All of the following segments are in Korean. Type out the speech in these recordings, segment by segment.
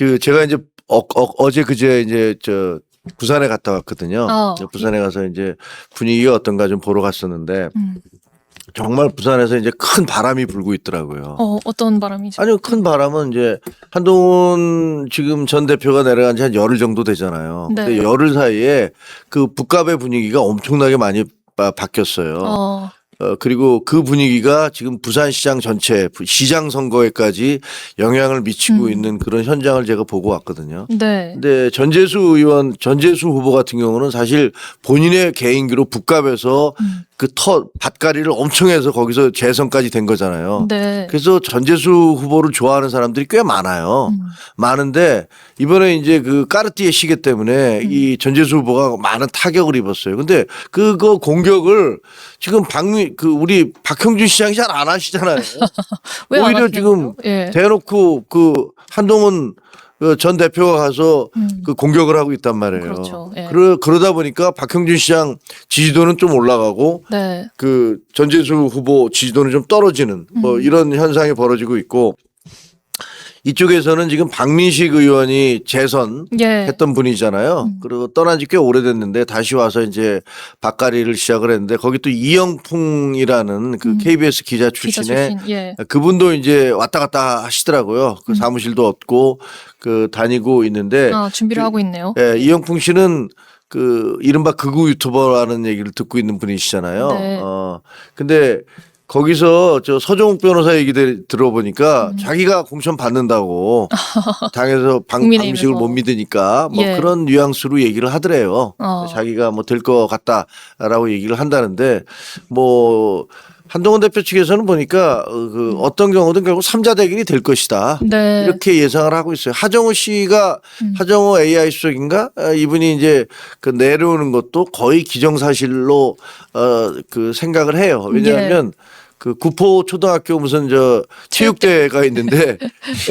그 제가 이제 어제 그제 이제 부산에 갔다 왔거든요. 부산에 가서 이제 분위기가 어떤가 좀 보러 갔었는데 정말 부산에서 이제 큰 바람이 불고 있더라고요. 어떤 바람이죠? 아니요, 큰 바람은 이제 한동훈 지금 전 대표가 내려간 지 한 열흘 정도 되잖아요. 네. 근데 열흘 사이에 그 북갑의 분위기가 엄청나게 많이 바뀌었어요. 그리고 그 분위기가 지금 부산시장 전체 시장 선거에까지 영향을 미치고 있는 그런 현장을 제가 보고 왔거든요. 네. 근데 전재수 후보 같은 경우는 사실 본인의 개인기로 북갑에서 그 밭갈이를 엄청 해서 거기서 재선까지 된 거잖아요. 네. 그래서 전재수 후보를 좋아하는 사람들이 꽤 많아요. 많은데 이번에 이제 그 까르띠에 시계 때문에 이 전재수 후보가 많은 타격을 입었어요. 근데 그거 공격을 지금 우리 박형준 시장이 잘 안 하시잖아요. 왜 안 오히려 하시냐고요? 지금 예. 대놓고 그 한동훈 전 대표가 가서 그 공격을 하고 있단 말이에요. 그렇죠. 예. 그러다 보니까 박형준 시장 지지도는 좀 올라가고 네. 그 전재수 후보 지지도는 좀 떨어지는 뭐 이런 현상이 벌어지고 있고 이쪽에서는 지금 박민식 의원이 재선했던 분이잖아요. 그리고 떠난 지 꽤 오래됐는데 다시 와서 이제 밭갈이를 시작을 했는데 거기 또 이영풍이라는 그 KBS 기자 출신의 예. 그분도 이제 왔다 갔다 하시더라고요. 그 사무실도 얻고 그 다니고 있는데 준비를 하고 있네요. 예, 이영풍 씨는 그 이른바 극우 유튜버라는 얘기를 듣고 있는 분이시잖아요. 네. 근데 거기서 서정욱 변호사 얘기 들어보니까 자기가 공천 받는다고 당에서 방식을 못 믿으니까 뭐 예. 그런 뉘앙스로 얘기를 하더래요. 자기가 뭐 될 것 같다라고 얘기를 한다는데 뭐 한동훈 대표 측에서는 보니까 그 어떤 경우든 결국 3자 대결이 될 것이다. 네. 이렇게 예상을 하고 있어요. 하정우 씨가 하정우 AI 수석인가 이분이 이제 그 내려오는 것도 거의 기정사실로 그 생각을 해요. 왜냐하면 그 구포 초등학교 무슨 체육대회가 있는데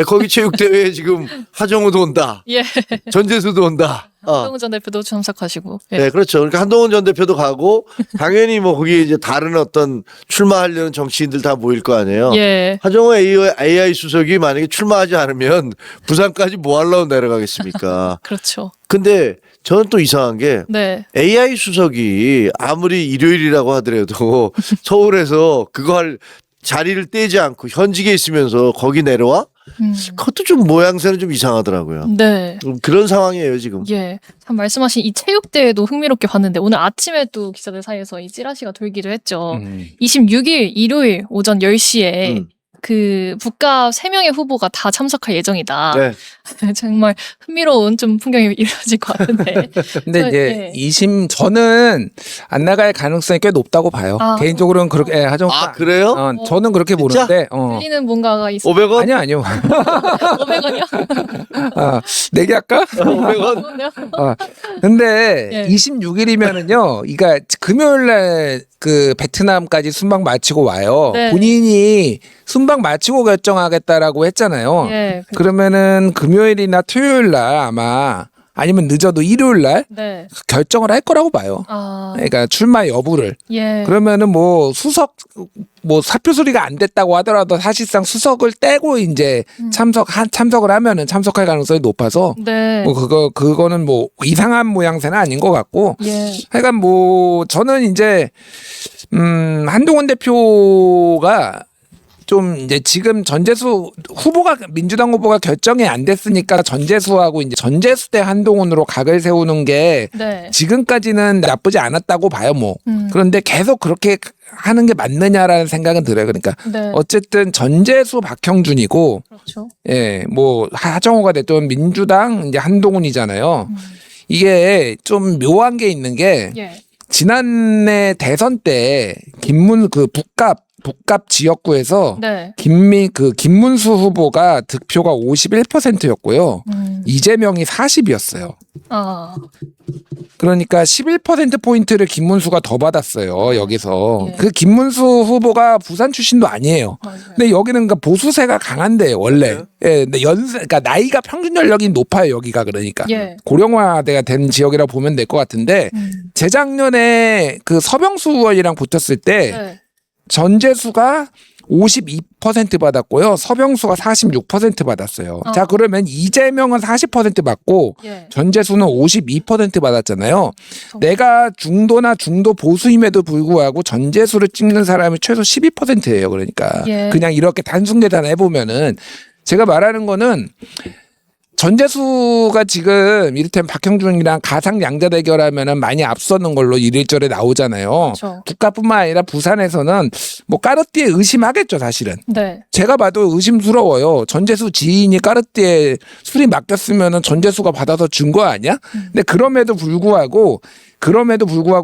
거기 체육대회에 지금 하정우도 온다. 예. 전재수도 온다. 한동훈 전 대표도 참석하시고. 예. 네, 그렇죠. 그러니까 한동훈 전 대표도 가고 당연히 뭐 거기에 이제 다른 어떤 출마하려는 정치인들 다 모일 거 아니에요. 예. 하정우 AI 수석이 만약에 출마하지 않으면 부산까지 뭐 하려고 내려가겠습니까? 그렇죠. 근데 저는 또 이상한 게 네. AI 수석이 아무리 일요일이라고 하더라도 서울에서 그거 할 자리를 떼지 않고 현직에 있으면서 거기 내려와? 그것도 좀 모양새는 좀 이상하더라고요. 네. 그런 상황이에요 지금. 예. 참 말씀하신 이 체육대회도 흥미롭게 봤는데 오늘 아침에 또 기자들 사이에서 이 찌라시가 돌기도 했죠. 26일 일요일 오전 10시에 그 북갑 3명의 후보가 다 참석할 예정이다. 네. 정말 흥미로운 좀 풍경이 이루어질 것 같은데. 근데 이제 저는 안 나갈 가능성이 꽤 높다고 봐요. 개인적으로는 그렇게 하정. 그래요? 저는 그렇게 보는데. 들리는 뭔가가 있어요. 500원? 아니요. 500원이요? 내기할까? 500원? 근데 26일이면은요, 그러니까 금요일날 그 베트남까지 순방 마치고 와요. 네. 본인이 순방 마치고 결정하겠다라고 했잖아요. 예. 그러면은 금요일이나 토요일날 아마 아니면 늦어도 일요일날 네. 결정을 할 거라고 봐요. 그러니까 출마 여부를. 예. 그러면은 뭐 사표 수리가 안 됐다고 하더라도 사실상 수석을 떼고 이제 참석을 하면은 참석할 가능성이 높아서 네. 뭐 그거는 뭐 이상한 모양새는 아닌 것 같고. 예. 하여간 뭐 저는 이제 한동훈 대표가 좀 이제 지금 전재수 후보가 민주당 후보가 결정이 안 됐으니까 전재수하고 이제 전재수 대 한동훈으로 각을 세우는 게 네. 지금까지는 나쁘지 않았다고 봐요, 뭐. 그런데 계속 그렇게 하는 게 맞느냐라는 생각은 들어요. 그러니까 네. 어쨌든 전재수 박형준이고, 그렇죠. 예, 뭐 하정우가 됐던 민주당 이제 한동훈이잖아요. 이게 좀 묘한 게 있는 게 예. 지난해 대선 때 북갑 지역구에서 네. 김문수 후보가 득표가 51%였고요. 이재명이 40이었어요. 그러니까 11%포인트를 김문수가 더 받았어요, 여기서. 예. 그 김문수 후보가 부산 출신도 아니에요. 맞아요. 근데 여기는 그러니까 보수세가 강한데, 원래. 예, 근데 그러니까 나이가 평균 연령이 높아요, 여기가 그러니까. 예. 고령화가 된 지역이라고 보면 될 것 같은데, 재작년에 그 서병수 의원이랑 붙었을 때, 네. 전재수가 52% 받았고요. 서병수가 46% 받았어요. 자, 그러면 이재명은 40% 받고 예. 전재수는 52% 받았잖아요. 내가 중도나 중도 보수임에도 불구하고 전재수를 찍는 사람이 최소 12%예요. 그러니까 예. 그냥 이렇게 단순 계산해 보면은 제가 말하는 거는 전재수가 지금 이를테면 박형준이랑 가상 양자 대결하면은 많이 앞서는 걸로 이래저래 나오잖아요. 그렇죠. 국가뿐만 아니라 부산에서는 뭐 까르띠에 의심하겠죠, 사실은. 네. 제가 봐도 의심스러워요. 전재수 지인이 까르띠에 술이 맡겼으면은 전재수가 받아서 준 거 아니야? 근데 그럼에도 불구하고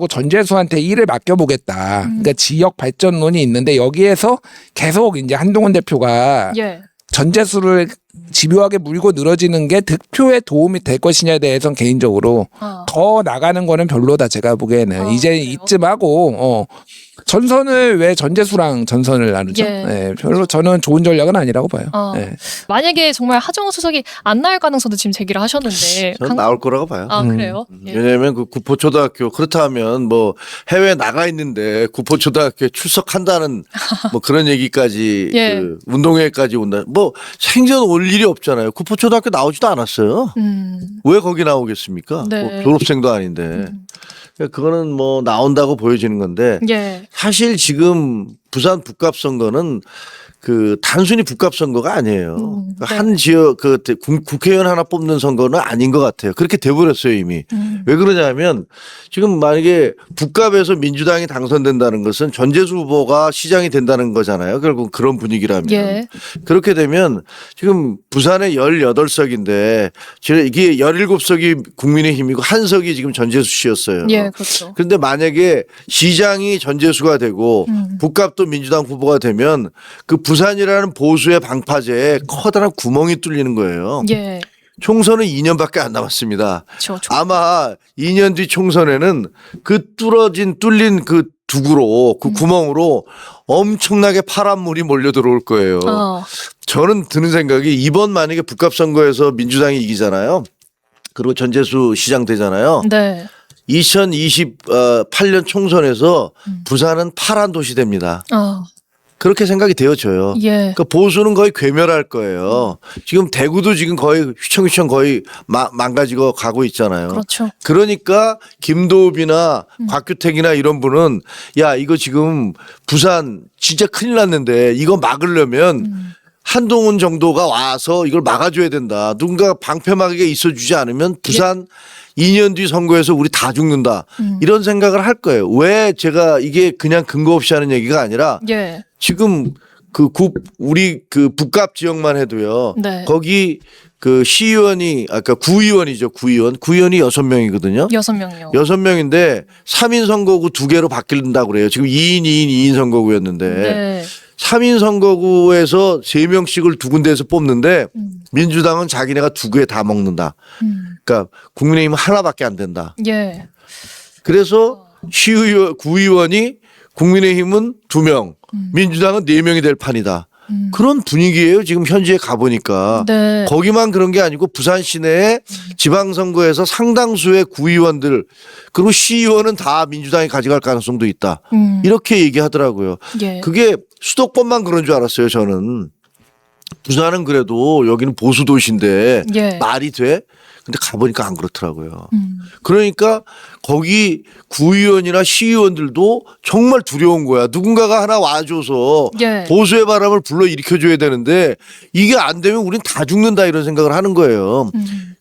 전재수한테 일을 맡겨보겠다. 그러니까 지역 발전론이 있는데 여기에서 계속 이제 한동훈 대표가 예. 전재수를 집요하게 물고 늘어지는 게 득표에 도움이 될 것이냐에 대해서는 개인적으로 더 나가는 거는 별로다 제가 보기에는. 이제 그래요? 이쯤 하고 전선을 왜 전재수랑 전선을 나누죠? 예. 네, 별로 저는 좋은 전략은 아니라고 봐요. 네. 만약에 정말 하정우 수석이 안 나올 가능성도 지금 제기를 하셨는데 저는 나올 거라고 봐요. 그래요? 예. 왜냐하면 그 구포초등학교 그렇다면 뭐 해외 나가 있는데 구포초등학교에 출석한다는 뭐 그런 얘기까지 예. 그 운동회까지 온다. 뭐 생전 올 일이 없잖아요. 구포초등학교 나오지도 않았어요. 왜 거기 나오겠습니까? 네. 뭐 졸업생도 아닌데. 그거는 뭐 나온다고 보여지는 건데 예. 사실 지금 부산 북갑 선거는 그 단순히 북갑 선거가 아니에요. 네. 한 지역 그 국회의원 하나 뽑는 선거는 아닌 것 같아요. 그렇게 돼버렸어요 이미. 왜 그러냐면 지금 만약에 북갑에서 민주당이 당선된다는 것은 전재수 후보가 시장이 된다는 거잖아요. 결국 그런 분위기라면. 예. 그렇게 되면 지금 부산에 18석인데 이게 17석이 국민의힘이고 한 석이 지금 전재수 씨였어요. 예, 그렇죠. 그런데 만약에 시장이 전재수가 되고 북갑도 민주당 후보가 되면 그 부산이라는 보수의 방파제에 커다란 구멍이 뚫리는 거예요. 예. 총선은 2년밖에 안 남았습니다. 그렇죠. 아마 2년 뒤 총선에는 그 뚫린 그 두구로 그 구멍으로 엄청나게 파란 물이 몰려 들어올 거예요. 저는 드는 생각이 이번 만약에 북갑 선거에서 민주당이 이기잖아요. 그리고 전재수 시장 되잖아요. 네. 2028년 총선에서 부산은 파란 도시 됩니다. 그렇게 생각이 되어져요. 예. 그러니까 보수는 거의 괴멸할 거예요. 지금 대구도 지금 거의 휘청휘청 거의 망가지고 가고 있잖아요. 그렇죠. 그러니까 김도읍이나 곽규택이나 이런 분은 야 이거 지금 부산 진짜 큰일 났는데 이거 막으려면 한동훈 정도가 와서 이걸 막아줘야 된다. 누군가 방패막이가 있어주지 않으면 부산 2년 뒤 선거에서 우리 다 죽는다. 이런 생각을 할 거예요. 왜 제가 이게 그냥 근거 없이 하는 얘기가 아니라 예. 지금 우리 그 북갑 지역만 해도요. 네. 거기 그 시의원이 아까 구의원이죠. 구의원이 6명이거든요. 6명이요. 6명인데 3인 선거구 2개로 바뀐다고 그래요. 지금 2인 선거구였는데 네. 3인 선거구에서 3명씩을 두 군데에서 뽑는데 민주당은 자기네가 2개 다 먹는다. 그러니까 국민의힘은 하나밖에 안 된다. 예. 그래서 구의원이 국민의힘은 2명, 민주당은 4명이 될 판이다. 그런 분위기예요. 지금 현지에 가보니까. 네. 거기만 그런 게 아니고 부산 시내에 지방선거에서 상당수의 구의원들 그리고 시의원은 다 민주당이 가져갈 가능성도 있다. 이렇게 얘기하더라고요. 예. 그게 수도권만 그런 줄 알았어요. 저는. 부산은 그래도 여기는 보수 도시인데 예. 말이 돼? 근데 가보니까 안 그렇더라고요. 그러니까 거기 구의원이나 시의원들도 정말 두려운 거야. 누군가가 하나 와줘서 예. 보수의 바람을 불러일으켜줘야 되는데 이게 안 되면 우린 다 죽는다 이런 생각을 하는 거예요.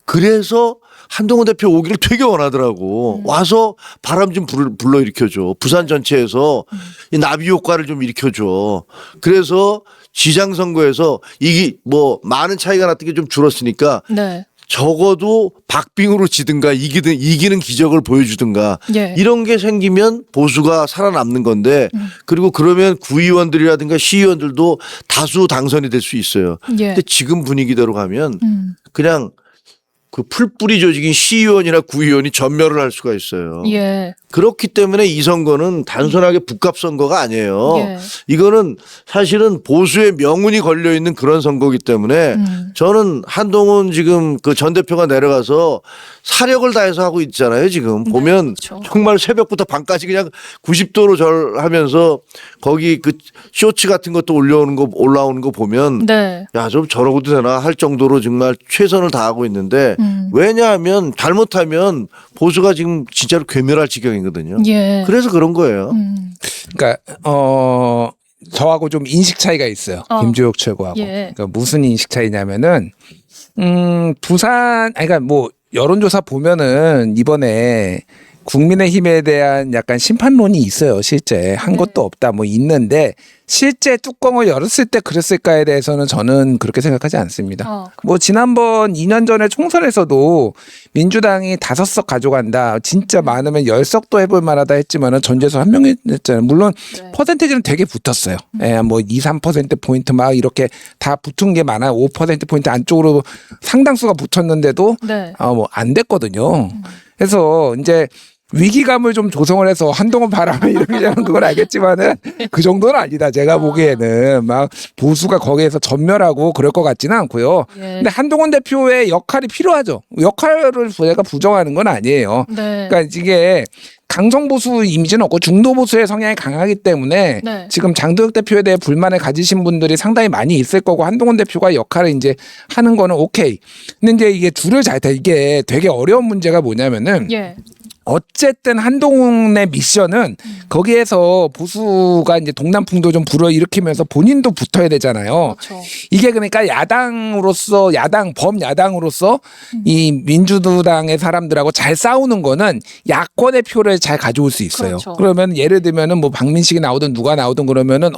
그래서 한동훈 대표 오기를 되게 원하더라고. 와서 바람 좀 불러일으켜줘. 부산 전체에서 이 나비 효과를 좀 일으켜줘. 그래서 지장선거에서 이게 뭐 많은 차이가 났던 게 좀 줄었으니까 네. 적어도 박빙으로 지든가 이기는 기적을 보여주든가 예. 이런 게 생기면 보수가 살아남는 건데 그리고 그러면 구의원들이라든가 시의원들도 다수 당선이 될 수 있어요. 예. 근데 지금 분위기대로 가면 그냥 그 풀뿌리 조직인 시의원이나 구의원이 전멸을 할 수가 있어요. 예. 그렇기 때문에 이 선거는 단순하게 북갑 선거가 아니에요. 예. 이거는 사실은 보수의 명운이 걸려 있는 그런 선거이기 때문에 저는 한동훈 지금 그 전 대표가 내려가서 사력을 다해서 하고 있잖아요. 지금 보면 그렇죠. 정말 새벽부터 밤까지 그냥 90도로 절하면서 거기 그 쇼츠 같은 것도 올라오는 거 보면 네. 야, 좀 저러고도 되나 할 정도로 정말 최선을 다하고 있는데 왜냐하면 잘못하면 보수가 지금 진짜로 괴멸할 지경이거든요. 예. 그래서 그런 거예요. 그러니까 저하고 좀 인식 차이가 있어요. 김주혁 최고하고. 예. 그러니까 무슨 인식 차이냐면은 부산 아니 그러니까 뭐 여론조사 보면은 이번에 국민의힘에 대한 약간 심판론이 있어요. 실제 한 것도 없다 뭐 있는데 실제 뚜껑을 열었을 때 그랬을까에 대해서는 저는 그렇게 생각하지 않습니다. 뭐 지난번 2년 전에 총선에서도 민주당이 5석 가져간다. 진짜 많으면 10석도 해볼 만하다 했지만은 전재수 한 명이 했잖아요. 물론 네. 퍼센테이지는 되게 붙었어요. 예, 뭐 2, 3%포인트 막 이렇게 다 붙은 게 많아요. 5%포인트 안쪽으로 상당수가 붙었는데도 네. 뭐 안 됐거든요. 그래서 이제 위기감을 좀 조성을 해서 한동훈 바람을 일으키자는 그건 알겠지만은 그 정도는 아니다. 제가 보기에는 막 보수가 거기에서 전멸하고 그럴 것 같지는 않고요. 예. 근데 한동훈 대표의 역할이 필요하죠. 역할을 제가 부정하는 건 아니에요. 네. 그러니까 이게 강성 보수 이미지는 없고 중도 보수의 성향이 강하기 때문에 네. 지금 장도혁 대표에 대해 불만을 가지신 분들이 상당히 많이 있을 거고 한동훈 대표가 역할을 이제 하는 거는 오케이. 근데 이제 이게 줄을 잘 타. 이게 되게 어려운 문제가 뭐냐면은 예. 어쨌든 한동훈의 미션은 거기에서 보수가 이제 동남풍도 좀 불어일으키면서 본인도 붙어야 되잖아요. 그렇죠. 이게 그러니까 범야당으로서 이 민주당의 사람들하고 잘 싸우는 거는 야권의 표를 잘 가져올 수 있어요. 그렇죠. 그러면 예를 들면은 뭐 박민식이 나오든 누가 나오든 그러면은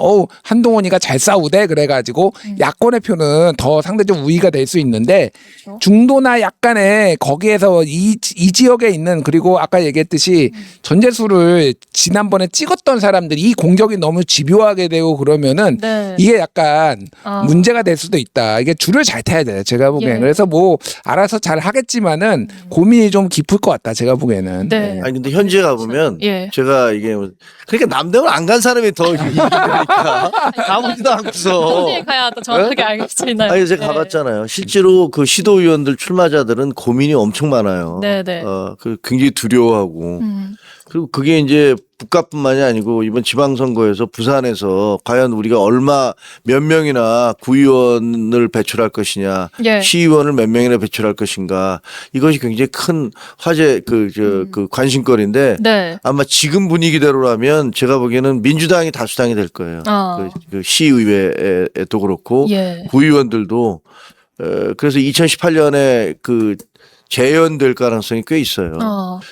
한동훈이가 잘 싸우대 그래가지고 야권의 표는 더 상대적 우위가 될 수 있는데 그렇죠. 중도나 약간의 거기에서 이 지역에 있는 그리고 아까 얘기했듯이 전재수를 지난번에 찍었던 사람들이 이 공격이 너무 집요하게 되고 그러면은 네. 이게 약간 문제가 될 수도 있다. 이게 줄을 잘 타야 돼요. 제가 보기에는. 예. 그래서 뭐 알아서 잘 하겠지만은 고민이 좀 깊을 것 같다. 제가 보기에는. 네. 아니 근데 현지에 가보면 예. 제가 이게 그러니까 남대문 안 간 사람이 더 이기니까 가보지도 않고서. 현지에 가야 또 정확하게 알 수 있나요? 아니 제가 가봤잖아요. 실제로 그 시도의원들 출마자들은 고민이 엄청 많아요. 네네. 그 굉장히 두려워하고 그리고 그게 이제 북가뿐만이 아니고 이번 지방선거에서 부산에서 과연 우리가 몇 명이나 구의원을 배출할 것이냐, 예. 시의원을 몇 명이나 배출할 것인가 이것이 굉장히 큰 화제 그 관심거리인데 네. 아마 지금 분위기대로라면 제가 보기에는 민주당이 다수당이 될 거예요. 그 시의회도 그렇고 예. 구의원들도 그래서 2018년에 그 재연될 가능성이 꽤 있어요.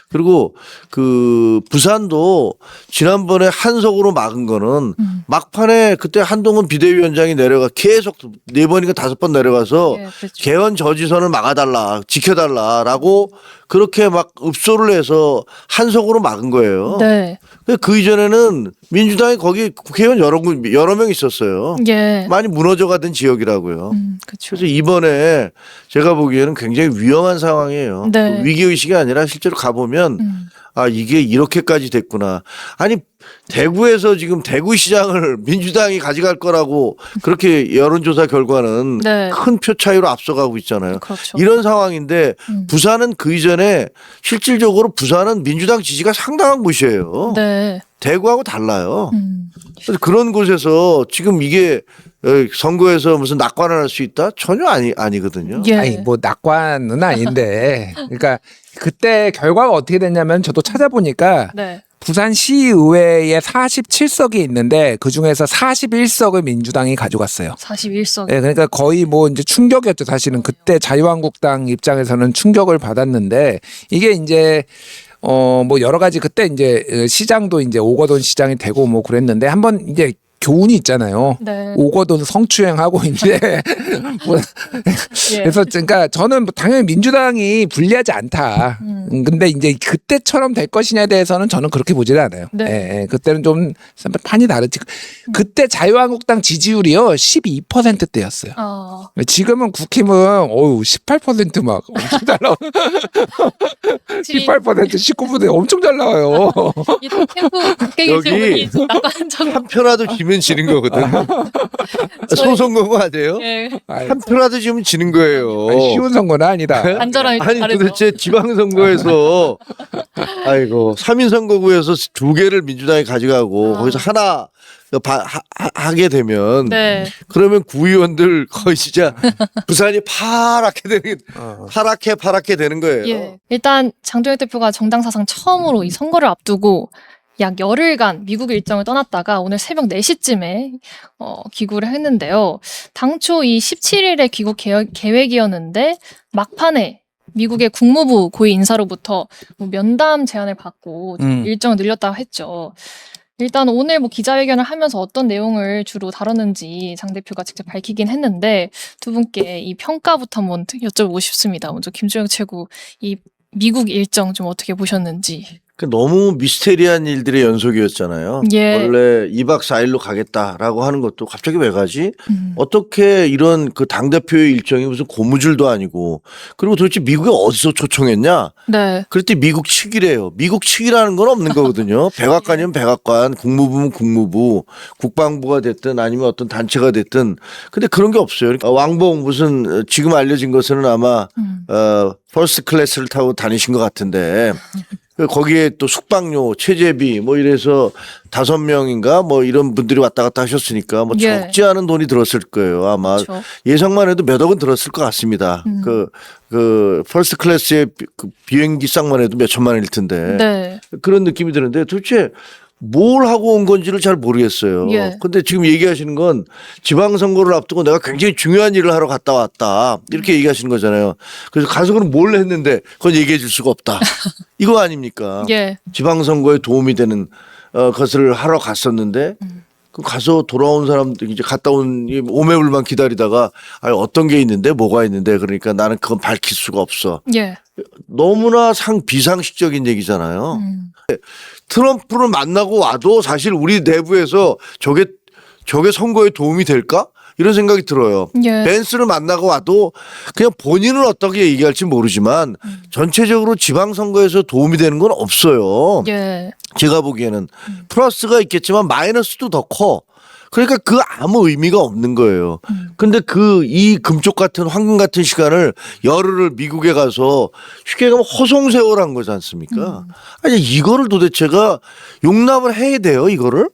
그리고 그 부산도 지난번에 한석으로 막은 거는 막판에 그때 한동훈 비대위원장이 계속 4번인가 5번 내려가서 예, 그렇죠. 개헌 저지선을 막아달라, 지켜달라라고 그렇게 막 읍소를 해서 한석으로 막은 거예요. 네. 그 이전에는 민주당이 거기 국회의원 여러 명 있었어요. 예. 많이 무너져가던 지역이라고요. 그렇죠. 그래서 이번에 제가 보기에는 굉장히 위험한 상황이에요. 네. 위기의식이 아니라 실제로 가보면 이게 이렇게까지 됐구나. 아니 대구에서 지금 대구시장을 민주당이 가져갈 거라고 그렇게 여론조사 결과는 네. 큰 표 차이로 앞서가고 있잖아요. 그렇죠. 이런 상황인데 부산은 그 이전에 실질적으로 부산은 민주당 지지가 상당한 곳이에요. 네. 대구하고 달라요. 그래서 그런 곳에서 지금 이게 선거에서 무슨 낙관을 할 수 있다? 전혀 아니거든요. 예. 아니 뭐 낙관은 아닌데 그러니까 그때 결과가 어떻게 됐냐면 저도 찾아보니까 네. 부산시의회에 47석이 있는데 그 중에서 41석을 민주당이 가져갔어요. 41석. 네, 그러니까 거의 뭐 이제 충격이었죠. 사실은 그때 자유한국당 입장에서는 충격을 받았는데 이게 이제 뭐 여러 가지 그때 이제 시장도 이제 오거돈 시장이 되고 뭐 그랬는데 한번 이제 교훈이 있잖아요. 네. 오거돈 성추행하고 이제 뭐 예. 그래서 그러니까 저는 당연히 민주당이 불리하지 않다. 근데 이제 그때처럼 될 것이냐에 대해서는 저는 그렇게 보지는 않아요. 네. 예, 그때는 좀 판이 다르지. 그때 자유한국당 지지율이요 12%대였어요. 지금은 국힘은 18%막 엄청 잘 나와. 18%, 19% 엄청 잘 나와요. 이 캠프 밖에 계신 여기 분이 낙관적 한편화도 김 지면 지는 거거든. 소선 거고 아니에요? 예. 한 표라도 지면 지는 거예요. 아니, 쉬운 선거는 아니다. 안전함이 아니 다르죠. 도대체 지방선거에서 아이고 3인 선거구에서 2개를 민주당이 가져가고 거기서 하나 하게 되면 네. 그러면 구의원들 거의 진짜 부산이 파랗게 되는 거예요. 예. 일단 장동혁 대표가 정당 사상 처음으로 이 선거를 앞두고 약 열흘간 미국 일정을 떠났다가 오늘 새벽 4시쯤에 귀국을 했는데요. 당초 이 17일에 귀국 계획이었는데 막판에 미국의 국무부 고위 인사로부터 뭐 면담 제안을 받고 좀 일정을 늘렸다고 했죠. 일단 오늘 뭐 기자회견을 하면서 어떤 내용을 주로 다뤘는지 장 대표가 직접 밝히긴 했는데 두 분께 이 평가부터 한번 여쭤보고 싶습니다. 먼저 김주영 최고 이 미국 일정 좀 어떻게 보셨는지. 너무 미스테리한 일들의 연속이었잖아요. 예. 원래 2박 4일로 가겠다라고 하는 것도 갑자기 왜 가지? 어떻게 이런 그 당대표의 일정이 무슨 고무줄도 아니고 그리고 도대체 미국에 어디서 초청했냐? 네. 그랬더니 미국 측이래요. 미국 측이라는 건 없는 거거든요. 백악관이면 백악관, 국무부면 국무부, 국방부가 됐든 아니면 어떤 단체가 됐든 근데 그런 게 없어요. 그러니까 왕복 무슨 지금 알려진 것은 아마 퍼스트 클래스를 타고 다니신 것 같은데 거기에 또 숙박료, 체재비 뭐 이래서 5명인가 뭐 이런 분들이 왔다 갔다 하셨으니까 뭐 예. 적지 않은 돈이 들었을 거예요. 아마 그렇죠. 예상만 해도 몇 억은 들었을 것 같습니다. 그 퍼스트 클래스의 그 비행기 쌍만 해도 몇 천만 원일 텐데 네. 그런 느낌이 드는데 도대체 뭘 하고 온 건지를 잘 모르겠어요. 예. 근데 지금 얘기하시는 건 지방선거를 앞두고 내가 굉장히 중요한 일을 하러 갔다 왔다. 이렇게 얘기하시는 거잖아요. 그래서 가서 그럼 뭘 했는데 그건 얘기해 줄 수가 없다. 이거 아닙니까? 예. 지방선거에 도움이 되는 것을 하러 갔었는데 그 가서 돌아온 사람들 이제 갔다 온 오매불만 기다리다가 아니 어떤 게 있는데 뭐가 있는데 그러니까 나는 그건 밝힐 수가 없어. 예. 너무나 비상식적인 얘기잖아요. 트럼프를 만나고 와도 사실 우리 내부에서 저게 선거에 도움이 될까? 이런 생각이 들어요. 예. 벤스를 만나고 와도 그냥 본인은 어떻게 얘기할지 모르지만 전체적으로 지방선거에서 도움이 되는 건 없어요. 예. 제가 보기에는 플러스가 있겠지만 마이너스도 더 커. 그러니까 그 아무 의미가 없는 거예요. 근데 이 금쪽 같은 황금 같은 시간을 열흘을 미국에 가서 쉽게 가면 허송세월한 거지 않습니까? 아니 이거를 도대체가 용납을 해야 돼요 이거를?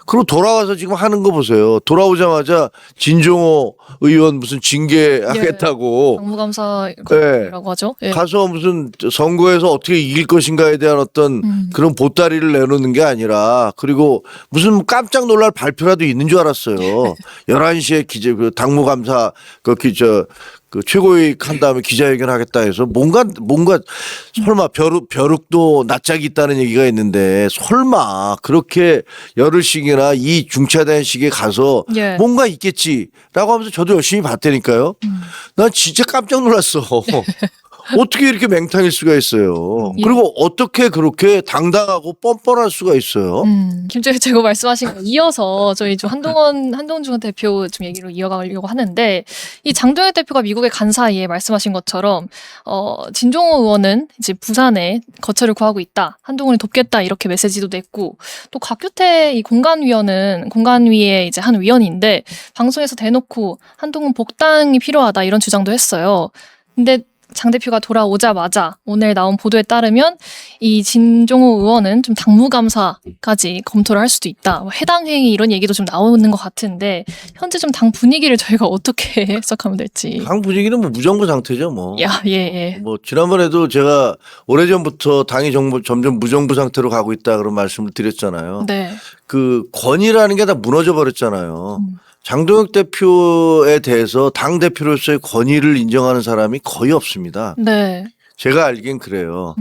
그리고 돌아와서 지금 하는 거 보세요. 돌아오자마자 진종호 의원 무슨 징계하겠다고 당무감사라고 하죠. 예. 가서 무슨 선거에서 어떻게 이길 것인가에 대한 어떤 그런 보따리를 내놓는 게 아니라 그리고 무슨 깜짝 놀랄 발표라도 있는 줄 알았어요. 11시에 그 당무감사 그 최고위원 한 다음에 기자회견 하겠다 해서 뭔가 설마 벼룩도 낯짝이 있다는 얘기가 있는데 설마 그렇게 열흘씩이나 이 중차대한 시기에 가서 예. 뭔가 있겠지라고 하면서 저도 열심히 봤다니까요. 난 진짜 깜짝 놀랐어. 어떻게 이렇게 맹탕일 수가 있어요. 예. 그리고 어떻게 그렇게 당당하고 뻔뻔할 수가 있어요. 김재규 최고 말씀하신 거 이어서 저희 좀 한동훈 대표 좀 얘기로 이어가려고 하는데 이 장동혁 대표가 미국에 간 사이에 말씀하신 것처럼 진종호 의원은 이제 부산에 거처를 구하고 있다. 한동훈을 돕겠다 이렇게 메시지도 냈고 또 곽규태 이 공관위의 이제 한 위원인데 방송에서 대놓고 한동훈 복당이 필요하다 이런 주장도 했어요. 근데 장 대표가 돌아오자마자 오늘 나온 보도에 따르면 이 진종호 의원은 좀 당무감사까지 검토를 할 수도 있다. 뭐 해당 행위 이런 얘기도 좀 나오는 것 같은데 현재 좀 당 분위기를 저희가 어떻게 해석하면 될지. 당 분위기는 뭐 무정부 상태죠, 뭐. 예. 뭐 지난번에도 제가 오래전부터 당이 점점 무정부 상태로 가고 있다 그런 말씀을 드렸잖아요. 네. 그 권위라는 게 다 무너져 버렸잖아요. 장동혁 대표에 대해서 당 대표로서의 권위를 인정하는 사람이 거의 없습니다. 네. 제가 알기엔 그래요.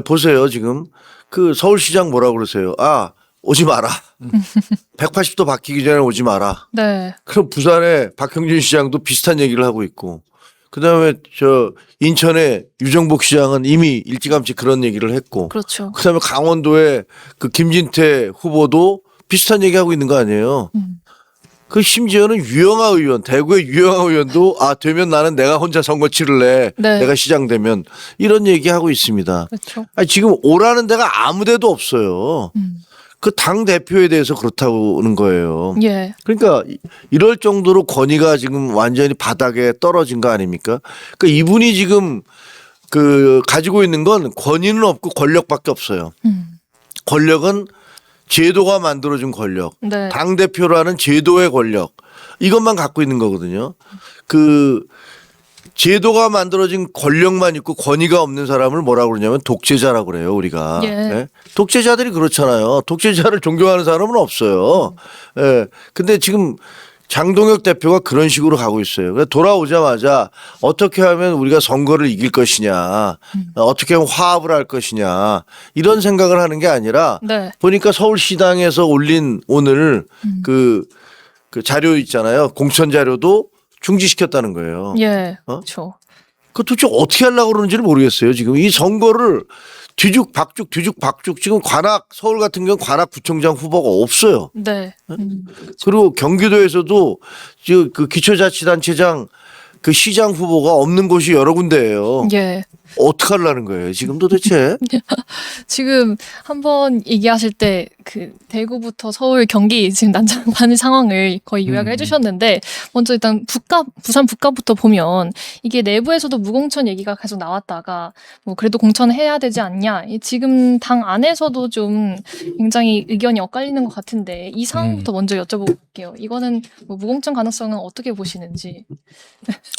보세요, 지금 그 서울시장 뭐라고 그러세요? 아, 오지 마라. 180도 바뀌기 전에 오지 마라. 네. 그럼 부산의 박형준 시장도 비슷한 얘기를 하고 있고, 그 다음에 인천의 유정복 시장은 이미 일찌감치 그런 얘기를 했고, 그렇죠. 그 다음에 강원도의 그 김진태 후보도 비슷한 얘기하고 있는 거 아니에요. 그 심지어는 유영하 의원, 대구의 유영하 의원도 되면 나는 내가 혼자 선거 치를래. 네. 내가 시장 되면 이런 얘기하고 있습니다. 그렇죠. 아니, 지금 오라는 데가 아무 데도 없어요. 그 당 대표에 대해서 그렇다고는 거예요. 예. 그러니까 이럴 정도로 권위가 지금 완전히 바닥에 떨어진 거 아닙니까? 그러니까 이분이 지금 그 가지고 있는 건 권위는 없고 권력밖에 없어요. 권력은 제도가 만들어준 권력, 네. 당 대표라는 제도의 권력 이것만 갖고 있는 거거든요. 그 제도가 만들어진 권력만 있고 권위가 없는 사람을 뭐라고 그러냐면 독재자라고 그래요, 우리가. 예. 예? 독재자들이 그렇잖아요. 독재자를 존경하는 사람은 없어요. 예. 근데 지금 장동혁 대표가 그런 식으로 가고 있어요. 그래서 돌아오자마자 어떻게 하면 우리가 선거를 이길 것이냐, 어떻게 하면 화합을 할 것이냐 이런 생각을 하는 게 아니라 네. 보니까 서울시당에서 올린 오늘 그 자료 있잖아요. 공천 자료도 중지시켰다는 거예요. 예. 어? 그렇죠. 그 도대체 어떻게 하려고 그러는지를 모르겠어요. 지금 이 선거를 뒤죽박죽 지금 서울 같은 경우는 관악구청장 후보가 없어요. 네. 그리고 경기도에서도 지금 그 기초자치단체장 그 시장 후보가 없는 곳이 여러 군데예요. 예. 어떻게 하려는 거예요? 지금 도대체? 지금 한번 얘기하실 때 그 대구부터 서울, 경기 지금 난장판의 상황을 거의 요약을 해주셨는데 먼저 일단 부산 북갑부터 보면 이게 내부에서도 무공천 얘기가 계속 나왔다가 뭐 그래도 공천해야 되지 않냐. 지금 당 안에서도 좀 굉장히 의견이 엇갈리는 것 같은데 이 상황부터 먼저 여쭤볼게요. 이거는 뭐 무공천 가능성은 어떻게 보시는지.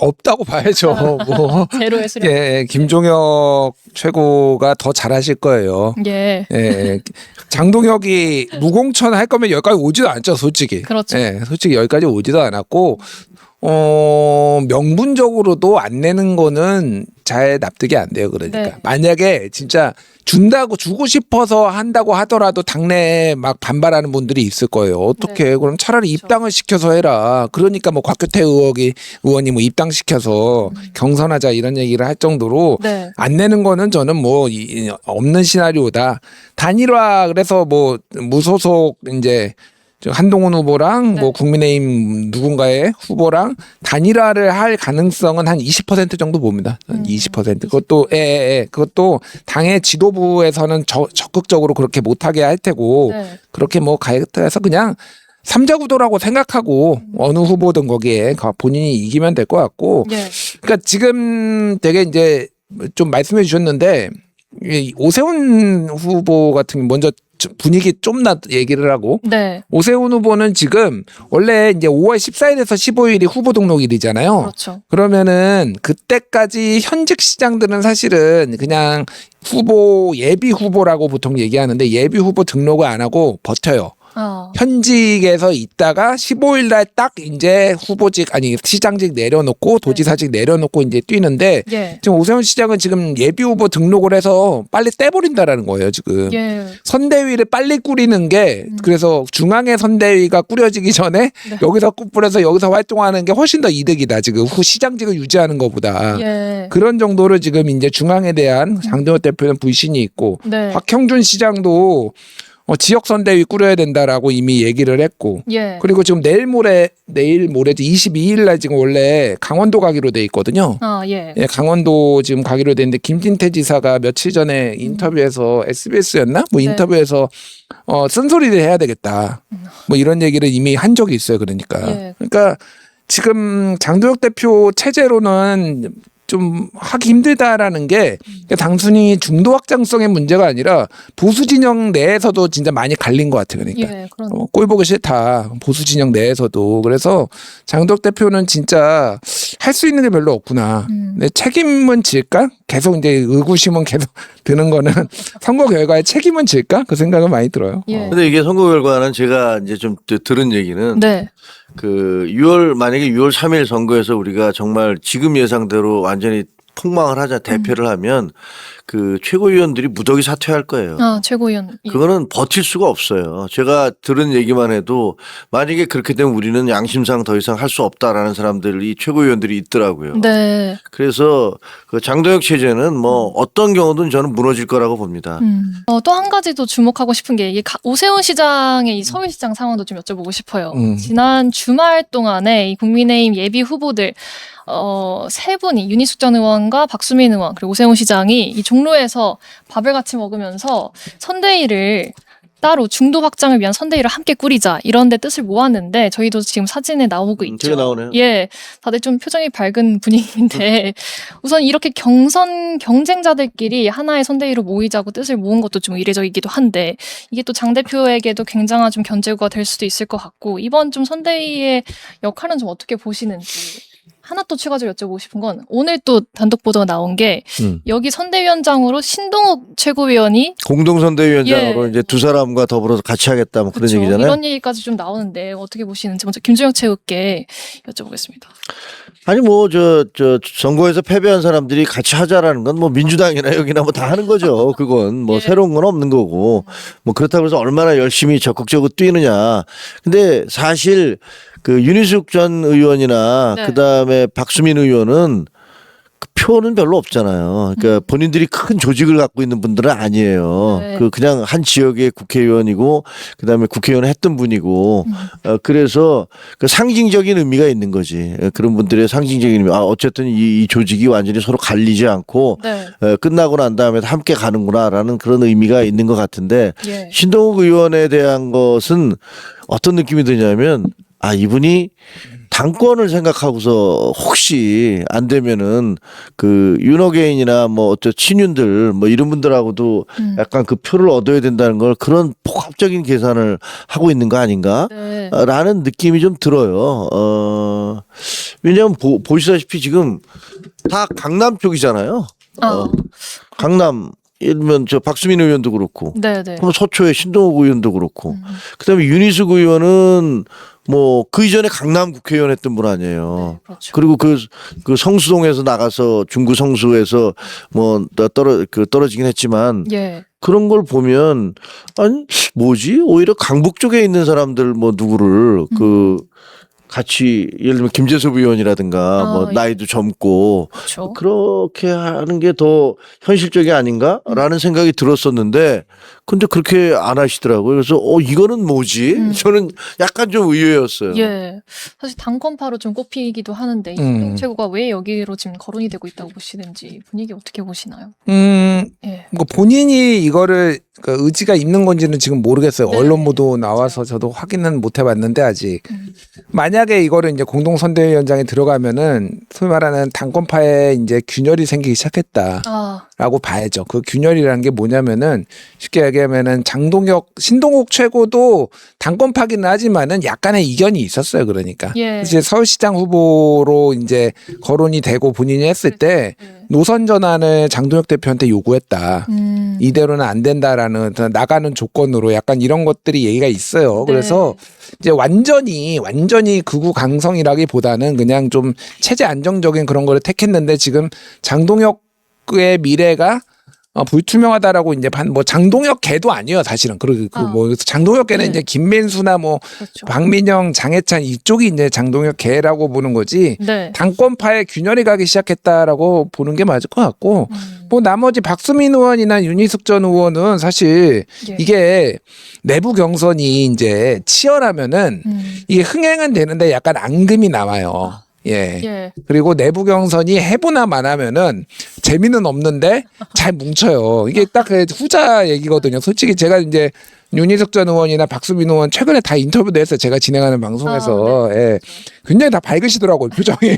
없다고 봐야죠. 뭐. 제로의 수렴. 예, 김종혁 최고가 더 잘하실 거예요. 예. 예, 장동혁이 무공천 할 거면 여기까지 오지도 않죠, 솔직히. 그렇죠. 예, 솔직히 여기까지 오지도 않았고, 명분적으로도 안 내는 거는 잘 납득이 안 돼요. 그러니까 네. 만약에 진짜 주고 싶어서 한다고 하더라도 당내에 막 반발하는 분들이 있을 거예요. 어떻게? 네. 그럼 차라리 그렇죠. 입당을 시켜서 해라. 그러니까 뭐 곽규태 의원이 뭐 입당시켜서 경선하자 이런 얘기를 할 정도로 네. 안 내는 거는 저는 뭐 없는 시나리오다. 단일화 그래서 뭐 무소속 이제 한동훈 후보랑 네. 뭐 국민의힘 누군가의 후보랑 단일화를 할 가능성은 한 20% 정도 봅니다. 20%. 그것도 그것도 당의 지도부에서는 적극적으로 그렇게 못하게 할 테고 네. 그렇게 뭐 가해서 그냥 삼자구도라고 생각하고 어느 후보든 거기에 본인이 이기면 될 것 같고. 예. 그러니까 지금 되게 이제 좀 말씀해 주셨는데 이 오세훈 후보 같은 먼저 분위기 좀 얘기를 하고 네. 오세훈 후보는 지금 원래 이제 5월 14일에서 15일이 후보 등록일이잖아요. 그렇죠. 그러면은 그때까지 현직 시장들은 사실은 그냥 예비 후보라고 보통 얘기하는데 예비 후보 등록을 안 하고 버텨요. 현직에서 있다가 15일 날 딱 이제 시장직 내려놓고 도지사직 내려놓고 이제 뛰는데 예. 지금 오세훈 시장은 지금 예비 후보 등록을 해서 빨리 떼버린다라는 거예요, 지금. 예. 선대위를 빨리 꾸리는 게 그래서 중앙의 선대위가 꾸려지기 전에 네. 여기서 꾸려서 여기서 활동하는 게 훨씬 더 이득이다. 지금 시장직을 유지하는 것보다. 예. 그런 정도로 지금 이제 중앙에 대한 장동혁 대표는 불신이 있고 네. 박형준 시장도 지역 선대위 꾸려야 된다라고 이미 얘기를 했고 예. 그리고 지금 내일 모레 22일 날 지금 원래 강원도 가기로 돼 있거든요. 예. 예, 강원도 지금 가기로 돼 있는데 김진태 지사가 며칠 전에 인터뷰에서 SBS였나? 뭐 네. 인터뷰에서 쓴소리를 해야 되겠다. 뭐 이런 얘기를 이미 한 적이 있어요. 그러니까. 예. 그러니까 지금 장동혁 대표 체제로는 좀 하기 힘들다라는 게 단순히 중도 확장성의 문제가 아니라 보수 진영 내에서도 진짜 많이 갈린 것 같아요. 그러니까 예. 그런. 꼴 보기 싫다. 보수 진영 내에서도. 그래서 장동혁 대표는 진짜 할 수 있는 게 별로 없구나. 근데 책임은 질까? 계속 이제 의구심은 계속 드는 거는 선거 결과에 책임은 질까? 그 생각은 많이 들어요. 예. 근데 이게 선거 결과는 제가 이제 좀 들은 얘기는 네. 만약에 6월 3일 선거에서 우리가 정말 지금 예상대로 완전히 폭망을 하자 대패를 하면 그 최고위원들이 무더기 사퇴할 거예요. 최고위원. 예. 그거는 버틸 수가 없어요. 제가 들은 얘기만 해도 만약에 그렇게 되면 우리는 양심상 더 이상 할 수 없다라는 사람들이 최고위원들이 있더라고요. 네. 그래서 그 장동혁 체제는 뭐 어떤 경우든 저는 무너질 거라고 봅니다. 또 한 가지 더 주목하고 싶은 게 이게 오세훈 시장의 이 서울시장 상황도 좀 여쭤보고 싶어요. 지난 주말 동안에 이 국민의힘 예비 후보들 세 분이 윤희숙 전 의원과 박수민 의원 그리고 오세훈 시장이 이 종로에서 밥을 같이 먹으면서 선대위를 따로 중도 확장을 위한 선대위를 함께 꾸리자 이런 데 뜻을 모았는데 저희도 지금 사진에 나오고 있죠. 제가 나오네요. 예, 다들 좀 표정이 밝은 분위기인데 우선 이렇게 경선 경쟁자들끼리 하나의 선대위로 모이자고 뜻을 모은 것도 좀 이례적이기도 한데 이게 또 장 대표에게도 굉장한 좀 견제구가 될 수도 있을 것 같고 이번 좀 선대위의 역할은 좀 어떻게 보시는지. 하나 또 추가적으로 여쭤보고 싶은 건 오늘 또 단독 보도가 나온 게 여기 선대위원장으로 신동욱 최고위원이 공동선대위원장으로 이제 두 사람과 더불어서 같이 하겠다 뭐 그런 그쵸, 얘기잖아요. 이런 얘기까지 좀 나오는데 어떻게 보시는지 먼저 김준혁 최고께 여쭤보겠습니다. 아니 뭐 저 선거에서 패배한 사람들이 같이 하자라는 건 뭐 민주당이나 여기나 뭐 다 하는 거죠. 그건 뭐 예. 새로운 건 없는 거고 뭐 그렇다고 해서 얼마나 열심히 적극적으로 뛰느냐. 근데 사실 그 윤희숙 전 의원이나 네. 그다음에 박수민 의원은 그 표는 별로 없잖아요. 그러니까 본인들이 큰 조직을 갖고 있는 분들은 아니에요. 네. 그냥 한 지역의 국회의원이고 그다음에 국회의원 했던 분이고 그래서 그 상징적인 의미가 있는 거지. 그런 분들의 상징적인 의미. 아 어쨌든 이 조직이 완전히 서로 갈리지 않고 네. 끝나고 난 다음에 함께 가는구나라는 그런 의미가 있는 것 같은데 예. 신동욱 의원에 대한 것은 어떤 느낌이 드냐면 아 이분이 당권을 생각하고서 혹시 안 되면은 그 윤호개인이나 뭐 어쩌 친윤들 뭐 이런 분들하고도 약간 그 표를 얻어야 된다는 걸 그런 복합적인 계산을 하고 있는 거 아닌가? 네. 라는 느낌이 좀 들어요. 왜냐하면 보시다시피 지금 다 강남 쪽이잖아요. 강남 예를 들면 저 박수민 의원도 그렇고 네, 네. 그럼 서초의 신동욱 의원도 그렇고 그다음에 윤희숙 의원은 뭐 그 이전에 강남 국회의원 했던 분 아니에요. 네, 그렇죠. 그리고 그 성수동에서 나가서 중구 성수에서 뭐 떨어지긴 했지만 예. 그런 걸 보면 아니 뭐지 오히려 강북 쪽에 있는 사람들 뭐 누구를 그 같이 예를 들면 김재섭 의원이라든가 뭐 예. 나이도 젊고 그렇죠. 그렇게 하는 게 더 현실적이 아닌가라는 생각이 들었었는데 근데 그렇게 안 하시더라고요. 그래서 이거는 뭐지? 저는 약간 좀 의외였어요. 예. 사실 당권파로 좀 꼽히기도 하는데 신동 최고가 왜 여기로 지금 거론이 되고 있다고 보시는지 분위기 어떻게 보시나요? 예. 뭐 본인이 이거를 그 의지가 있는 건지는 지금 모르겠어요. 네. 언론 보도 나와서 저도 확인은 못 해봤는데 아직. 만약에 이거를 이제 공동선대위원장에 들어가면은 소위 말하는 당권파에 이제 균열이 생기기 시작했다라고 봐야죠. 그 균열이라는 게 뭐냐면은 쉽게 얘기하면은 신동욱 최고도 당권파기는 하지만은 약간의 이견이 있었어요. 그러니까. 예. 이제 서울시장 후보로 이제 거론이 되고 본인이 했을 때 노선 전환을 장동혁 대표한테 요구했다. 이대로는 안 된다라는 나가는 조건으로 약간 이런 것들이 얘기가 있어요. 네. 그래서 이제 완전히 극우 강성이라기보다는 그냥 좀 체제 안정적인 그런 거를 택했는데 지금 장동혁의 미래가 불투명하다라고 이제 뭐 장동혁 개도 아니에요 사실은. 그리고 뭐 장동혁 개는 네. 이제 김민수나 뭐 그렇죠. 박민영, 장해찬 이쪽이 이제 장동혁 개라고 보는 거지. 네. 당권파에 균열이 가기 시작했다라고 보는 게 맞을 것 같고 뭐 나머지 박수민 의원이나 윤희숙 전 의원은 사실 예. 이게 내부 경선이 이제 치열하면은 이게 흥행은 되는데 약간 앙금이 나와요. 예. 예. 그리고 내부 경선이 해보나 마나면은 재미는 없는데 잘 뭉쳐요. 이게 딱 그 후자 얘기거든요. 솔직히 제가 이제 윤희숙 전 의원이나 박수민 의원 최근에 다 인터뷰도 했어요. 제가 진행하는 방송에서. 네. 예. 굉장히 다 밝으시더라고요. 표정이.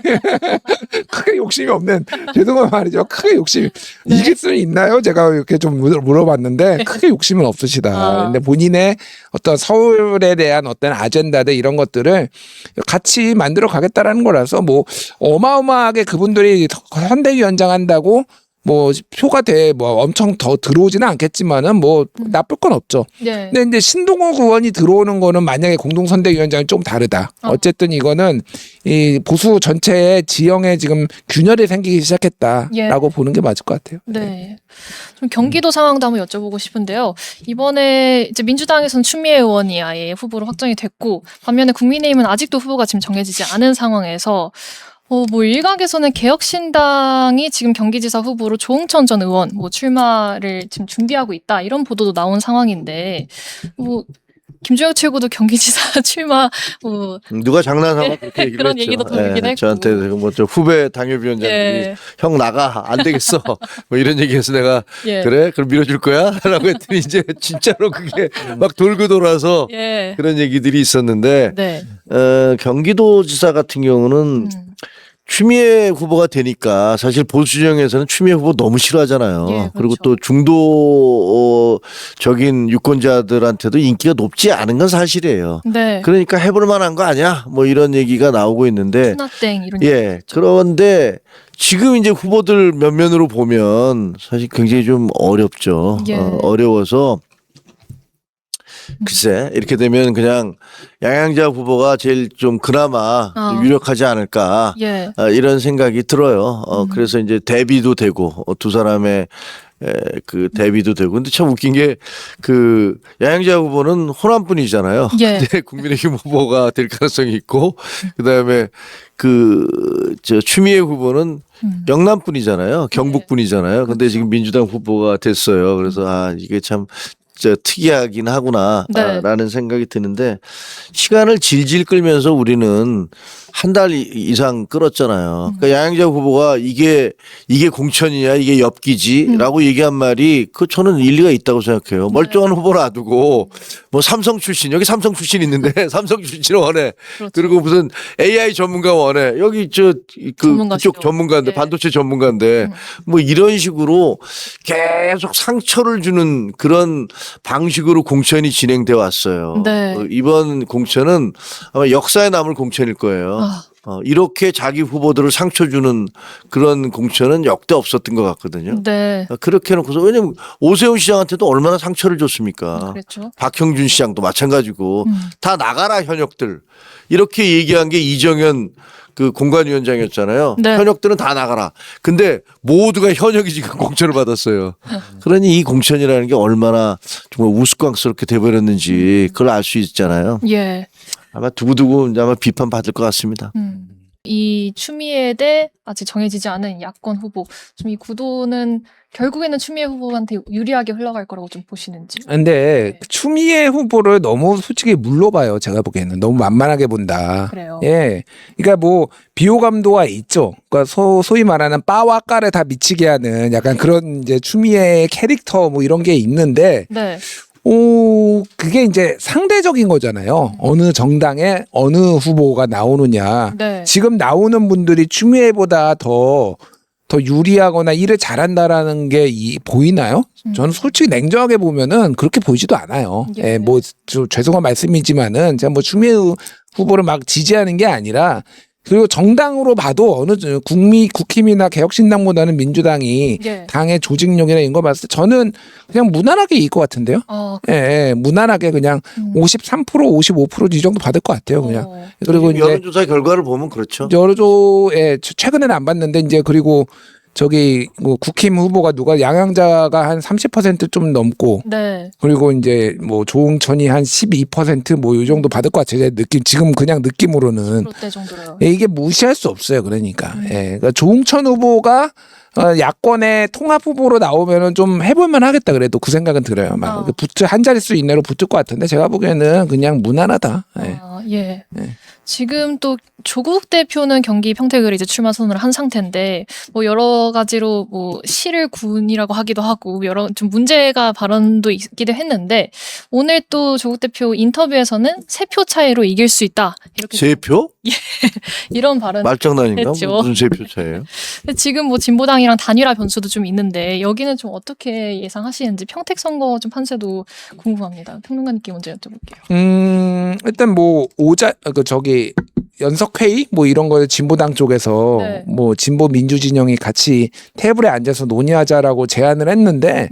크게 욕심이 없는 죄송한 말이죠. 크게 욕심이 이길 수는 있나요? 제가 이렇게 좀 물어봤는데 크게 욕심은 없으시다. 근데 본인의 어떤 서울에 대한 어떤 아젠다들 이런 것들을 같이 만들어 가겠다라는 거라서 뭐 어마어마하게 그분들이 선대위원장 한다고 뭐 표가 뭐 엄청 더 들어오지는 않겠지만은 뭐 나쁠 건 없죠. 예. 근데 이제 신동욱 의원이 들어오는 거는 만약에 공동선대위원장이 좀 다르다. 어쨌든 이거는 이 보수 전체의 지형에 지금 균열이 생기기 시작했다라고 보는 게 맞을 것 같아요. 네. 좀 경기도 상황도 한번 여쭤보고 싶은데요. 이번에 이제 민주당에서는 추미애 의원이 아예 후보로 확정이 됐고 반면에 국민의힘은 아직도 후보가 지금 정해지지 않은 상황에서 뭐 일각에서는 개혁신당이 지금 경기지사 후보로 조응천 전 의원 뭐 출마를 지금 준비하고 있다 이런 보도도 나온 상황인데 뭐 김주영 최고도 경기지사 출마 뭐 누가 장난삼아 그렇게 얘기를 그런 했죠. 얘기도 돌긴 했고. 저한테 뭐 저 후배 당협위원장들이 예. 형 나가 안 되겠어 뭐 이런 얘기해서 내가 예. 그래 그럼 밀어줄 거야 라고 했더니 이제 진짜로 그게 막 돌고 돌아서 예. 그런 얘기들이 있었는데 네. 경기도지사 같은 경우는 추미애 후보가 되니까 사실 보수 진영에서는 추미애 후보 너무 싫어하잖아요. 예, 그렇죠. 그리고 또 중도적인 유권자들한테도 인기가 높지 않은 건 사실이에요. 네. 그러니까 해볼 만한 거 아니야? 뭐 이런 얘기가 나오고 있는데 추나땡 이런 예. 그런데 지금 이제 후보들 면면으로 보면 사실 굉장히 좀 어렵죠. 예. 어려워서 글쎄 이렇게 되면 그냥 양양자 후보가 제일 좀 그나마 유력하지 않을까 예. 이런 생각이 들어요. 그래서 이제 대비도 되고 두 사람의 그 대비도 되고 근데 참 웃긴 게 그 양양자 후보는 호남분이잖아요. 예. 근데 국민의힘 후보가 될 가능성이 있고 그다음에 그 저 추미애 후보는 영남분이잖아요. 경북분이잖아요. 근데 지금 민주당 후보가 됐어요. 그래서 아 이게 참 특이하긴 하구나 네. 라는 생각이 드는데 시간을 질질 끌면서 우리는 한 달 이상 끌었잖아요. 그러니까 양양자 후보가 이게 공천이냐 이게 엽기지라고 얘기한 말이 그 저는 일리가 있다고 생각해요. 멀쩡한 후보 놔두고 뭐 삼성 출신 여기 삼성 출신 있는데 삼성 출신 원해. 그렇죠. 그리고 무슨 AI 전문가 원해. 여기 그쪽 전문가인데 예. 반도체 전문가인데 뭐 이런 식으로 계속 상처를 주는 그런 방식으로 공천이 진행돼 왔어요. 네. 이번 공천은 아마 역사에 남을 공천일 거예요. 이렇게 자기 후보들을 상처 주는 그런 공천은 역대 없었던 것 같거든요. 네. 그렇게 해놓고서 왜냐면 오세훈 시장한테도 얼마나 상처를 줬습니까? 그랬죠. 박형준 시장도 마찬가지고 다 나가라 현역들 이렇게 얘기한 게 이정현 그 공관위원장이었잖아요. 네. 현역들은 다 나가라. 근데 모두가 현역이 지금 공천을 받았어요. 그러니 이 공천이라는 게 얼마나 정말 우스꽝스럽게 돼버렸는지 그걸 알 수 있잖아요. 예. 아마 두고두고 이제 아마 비판 받을 것 같습니다. 이 추미애 대 아직 정해지지 않은 야권 후보 좀 이 구도는 결국에는 추미애 후보한테 유리하게 흘러갈 거라고 좀 보시는지. 근데 추미애 후보를 너무 솔직히 물러봐요. 제가 보기에는 너무 만만하게 본다. 그래요. 예, 그러니까 뭐 비호감도가 있죠. 그러니까 소위 말하는 빠와 까를 다 미치게 하는 약간 그런 이제 추미애 캐릭터 뭐 이런 게 있는데. 네. 그게 이제 상대적인 거잖아요. 어느 정당에 어느 후보가 나오느냐. 네. 지금 나오는 분들이 추미애보다 더 유리하거나 일을 잘한다라는 게 보이나요? 저는 솔직히 냉정하게 보면은 그렇게 보이지도 않아요. 예. 예, 뭐 죄송한 말씀이지만은 제가 뭐 추미애 후보를 막 지지하는 게 아니라 그리고 정당으로 봐도 어느 국힘이나 개혁신당보다는 민주당이 예. 당의 조직력이나 이런 거 봤을 때 저는 그냥 무난하게 이길 것 같은데요. 예, 무난하게 그냥 53% 55% 이 정도 받을 것 같아요. 그냥. 그리고 이제 여론조사 결과를 보면 그렇죠. 여론조사에 최근에는 안 봤는데 이제 그리고 저기 뭐 국힘 후보가 누가 양양자가 한 30% 좀 넘고 네. 그리고 이제 뭐 조응천이 한 12% 이 정도 받을 것 같아요. 제 느낌 지금 그냥 느낌으로는 롯데 정도로요. 예, 이게 무시할 수 없어요. 그러니까 예, 그러니까 조응천 후보가 야권의 통합 후보로 나오면은 좀 해볼만 하겠다. 그래도 그 생각은 들어요. 막 한 자릿수 이내로 붙을 것 같은데 제가 보기에는 그냥 무난하다. 예. 예. 네. 지금 또 조국 대표는 경기 평택을 이제 출마 선언을 한 상태인데 뭐 여러 가지로 뭐 시를 군이라고 하기도 하고 여러 좀 문제가 발언도 있기도 했는데 오늘 또 조국 대표 인터뷰에서는 3표 차이로 이길 수 있다 이렇게 3표? 이런 발언 말장난인가? 했죠. 무슨 3표 차이예요? 근데 지금 뭐 진보당이랑 단일화 변수도 좀 있는데 여기는 좀 어떻게 예상하시는지 평택 선거 좀 판세도 궁금합니다. 평론가님께 먼저 여쭤볼게요. 일단 뭐 연석회의 뭐 이런 거를 진보당 쪽에서 네. 뭐 진보 민주진영이 같이 테이블에 앉아서 논의하자라고 제안을 했는데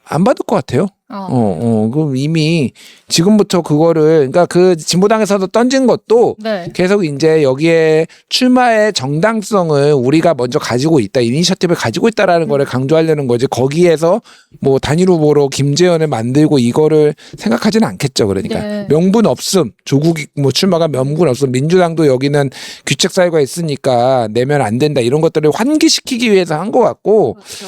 안 받을 것 같아요. 그럼 이미 지금부터 그러니까 그 진보당에서도 던진 것도 네. 계속 이제 여기에 출마의 정당성을 우리가 먼저 가지고 있다, 이니셔티브를 가지고 있다라는 거를 강조하려는 거지. 거기에서 뭐 단일 후보로 김재현을 만들고 이거를 생각하지는 않겠죠. 그러니까 네. 명분 없음, 조국이 뭐 출마가 명분 없음, 민주당도 여기는 규책 사유가 있으니까 내면 안 된다 이런 것들을 환기시키기 위해서 한 것 같고. 그렇죠.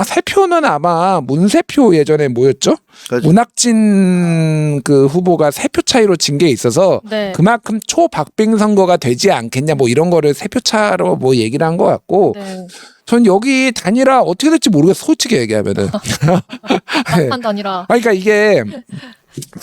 세표는 아마 문세표 예전에 뭐였죠? 그렇죠. 문학진 그 후보가 3표 차이로 진 게 있어서 네. 그만큼 초박빙 선거가 되지 않겠냐 뭐 이런 거를 3표 차로 뭐 얘기를 한 것 같고 네. 전 여기 단일화 어떻게 될지 모르겠어 솔직히 얘기하면은. 네. 막판 단일화. 아, 그러니까 이게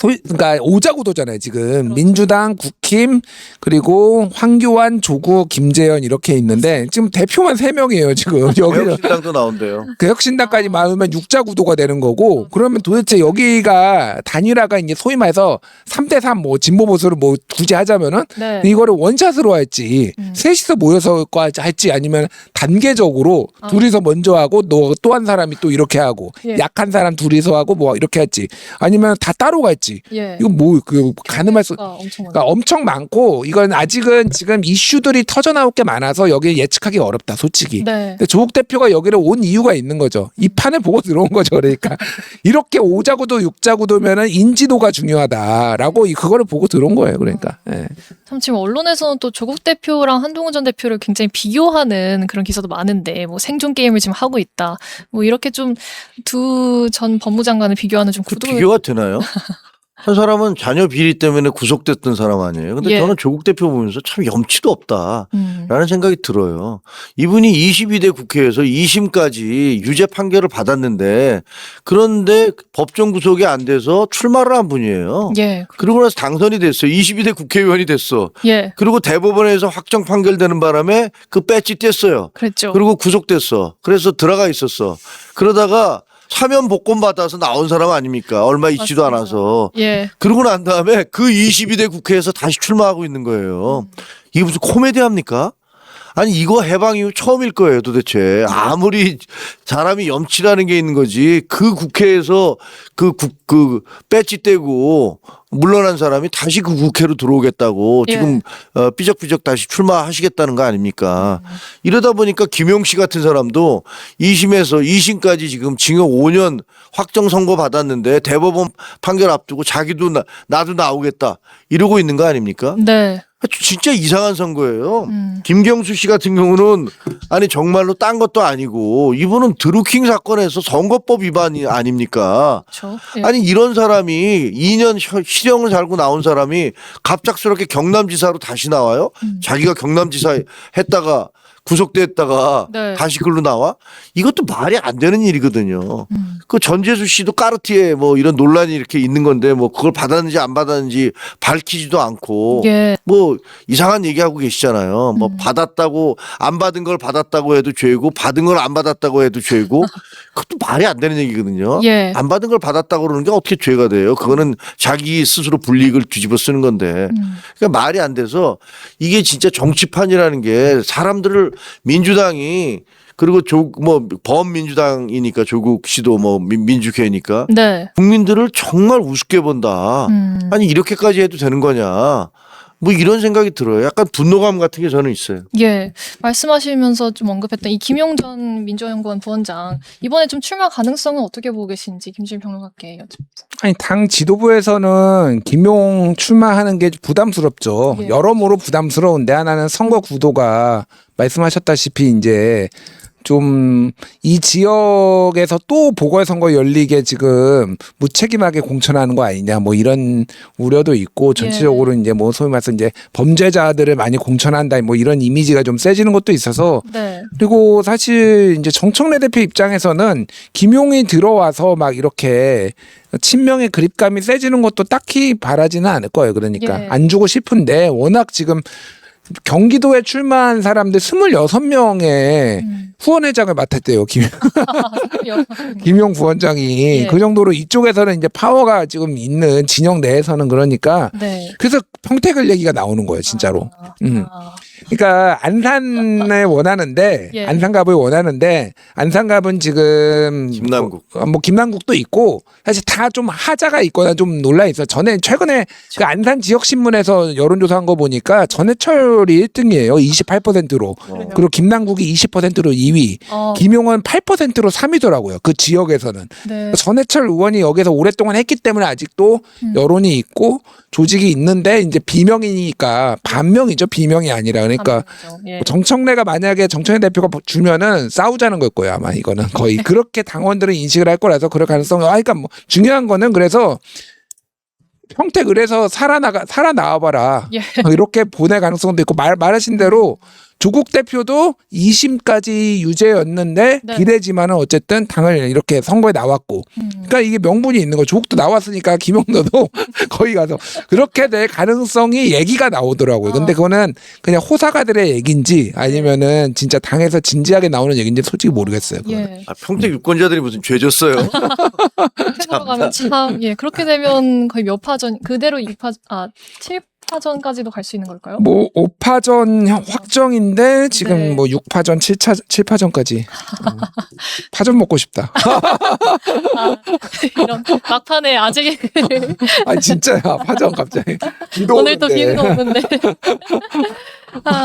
그러니까 오자구도잖아요 지금. 그렇죠. 민주당, 국힘 그리고 황교안, 조국, 김재현 이렇게 있는데 지금 대표만 3명이에요 지금. 여기는 개혁신당도 나온대요. 개혁신당까지 많으면 육자구도가 되는 거고 그러면 도대체 여기가 단일화가 이제 소위 말해서 3대3 뭐 진보 보수를 뭐 굳이 하자면은 네. 이거를 원샷으로 할지 셋이서 모여서 할지 아니면 단계적으로 둘이서 먼저 하고 또 한 사람이 또 이렇게 하고 예. 약한 사람 둘이서 하고 뭐 이렇게 할지 아니면 다 따로 갈지 예. 이거 뭐 그 가늠할 수 엄청 많아요. 그러니까 엄청 많고 이건 아직은 지금 이슈들이 터져 나올 게 많아서 여기 예측하기 어렵다 솔직히. 네. 근데 조국 대표가 여기를 온 이유가 있는 거죠. 이 판을 보고 들어온 거죠. 그러니까 이렇게 오자구도 육자구도면은 인지도가 중요하다라고 그거를 보고 들어온 거예요. 그러니까. 예. 참 지금 언론에서는 또 조국 대표랑 한동훈 전 대표를 굉장히 비교하는 그런 기사도 많은데 뭐 생존 게임을 지금 하고 있다. 뭐 이렇게 좀 두 전 법무장관을 비교하는 좀 그 구도. 비교가 되나요? 한 사람은 자녀 비리 때문에 구속됐던 사람 아니에요. 근데 예. 저는 조국 대표 보면서 참 염치도 없다. 음. 라는 생각이 들어요. 이분이 22대 국회에서 2심까지 유죄 판결을 받았는데 그런데 법정 구속이 안 돼서 출마를 한 분이에요. 예. 그러고 나서 당선이 됐어요. 22대 국회의원이 됐어. 예. 그리고 대법원에서 확정 판결되는 바람에 그 배지 뗐어요. 그랬죠. 그리고 구속됐어. 그래서 들어가 있었어. 그러다가 사면 복권 받아서 나온 사람 아닙니까? 얼마 있지도 맞습니다. 않아서. 예. 그러고 난 다음에 그 22대 국회에서 다시 출마하고 있는 거예요. 이게 무슨 코미디 합니까? 아니 이거 해방 이후 처음일 거예요 도대체. 아무리 사람이 염치라는 게 있는 거지 그 국회에서 그 배지 떼고 물러난 사람이 다시 그 국회로 들어오겠다고 예. 지금 삐적삐적 다시 출마하시겠다는 거 아닙니까? 이러다 보니까 김용 씨 같은 사람도 2심에서 2심까지 지금 징역 5년 확정 선고 받았는데 대법원 판결 앞두고 자기도 나도 나오겠다 이러고 있는 거 아닙니까? 네. 진짜 이상한 선거예요. 김경수 씨 같은 경우는 아니 정말로 딴 것도 아니고 이분은 드루킹 사건에서 선거법 위반이 아닙니까? 그렇죠. 예. 아니 이런 사람이 2년 실형을 살고 나온 사람이 갑작스럽게 경남지사로 다시 나와요? 자기가 경남지사 했다가 구속됐다가 네. 다시 글로 나와? 이것도 말이 안 되는 일이거든요. 그 전재수 씨도 까르티에 뭐 이런 논란이 이렇게 있는 건데 뭐 그걸 받았는지 안 받았는지 밝히지도 않고 예. 뭐 이상한 얘기하고 계시잖아요. 뭐 받았다고 안 받은 걸 받았다고 해도 죄고 받은 걸 안 받았다고 해도 죄고 그것도 말이 안 되는 얘기거든요. 예. 안 받은 걸 받았다고 그러는 게 어떻게 죄가 돼요? 그거는 자기 스스로 불이익을 뒤집어 쓰는 건데 그러니까 말이 안 돼서 이게 진짜 정치판이라는 게 사람들을 민주당이 그리고 뭐 범민주당이니까 조국 씨도 뭐 민주계니까 네. 국민들을 정말 우습게 본다. 아니 이렇게까지 해도 되는 거냐. 뭐 이런 생각이 들어요. 약간 분노감 같은 게 저는 있어요. 예. 말씀하시면서 좀 언급했던 이 김용 전 민주연구원 부원장 이번에 좀 출마 가능성은 어떻게 보고 계신지 김주일 평론가께 여쭤봅니다. 아니 당 지도부에서는 김용 출마하는 게 부담스럽죠. 예. 여러모로 부담스러운데 하나는 선거 구도가 말씀하셨다시피 이제 좀 이 지역에서 또 보궐선거 열리게 지금 무책임하게 공천하는 거 아니냐 뭐 이런 우려도 있고 전체적으로 이제 뭐 소위 말해서 이제 범죄자들을 많이 공천한다 뭐 이런 이미지가 좀 세지는 것도 있어서 네. 그리고 사실 이제 정청래 대표 입장에서는 김용이 들어와서 막 이렇게 친명의 그립감이 세지는 것도 딱히 바라지는 않을 거예요. 그러니까 예. 안 주고 싶은데 워낙 지금 경기도에 출마한 사람들 26명의 후원회장을 맡았대요. 김용 부원장이. 예. 그 정도로 이쪽에서는 이제 파워가 지금 있는 진영 내에서는 그러니까 네. 그래서 평택을 얘기가 나오는 거예요. 진짜로. 아. 그러니까 안산을 원하는데 예. 안산갑을 원하는데 안산갑은 지금 김남국. 뭐 김남국도 있고 사실 다 좀 하자가 있거나 좀 논란이 있어요. 최근에 그 안산 지역 신문에서 여론조사한 거 보니까 전해철이 1등이에요. 28%로. 그리고 김남국이 20%로 2위. 김용은 8%로 3위더라고요. 그 지역에서는. 네. 전해철 의원이 여기서 오랫동안 했기 때문에 아직도 여론이 있고 조직이 있는데 이제 비명이니까 반명이죠. 비명이 아니라 그러니까 예. 정청래가 만약에 정청래 대표가 주면은 싸우자는 걸 거예요. 아마 이거는 거의 그렇게 당원들은 인식을 할 거라서 그럴 가능성이. 그러니까 뭐 중요한 거는 그래서 평택 을에서 살아나와봐라. 예. 이렇게 보낼 가능성도 있고 말하신 대로 조국 대표도 2심까지 유죄였는데 네. 비례지만은 어쨌든 당을 이렇게 선거에 나왔고 그러니까 이게 명분이 있는 거. 조국도 나왔으니까 김영도도 거기 가서 그렇게 될 가능성이 얘기가 나오더라고요. 근데 그거는 그냥 호사가들의 얘기인지 아니면은 진짜 당에서 진지하게 나오는 얘기인지 솔직히 모르겠어요. 예. 평택 유권자들이 무슨 죄졌어요? 들어가면 참, 예, 그렇게 되면 거의 몇 파전, 그대로 7파전까지도 갈 수 있는 걸까요? 뭐 5파전 확정인데 지금 네. 뭐 6파전, 7파전까지 파전 먹고 싶다. 이런 막판에 아직 아 진짜야 파전 갑자기. 비도 오늘도 오는데. 비는 오는데.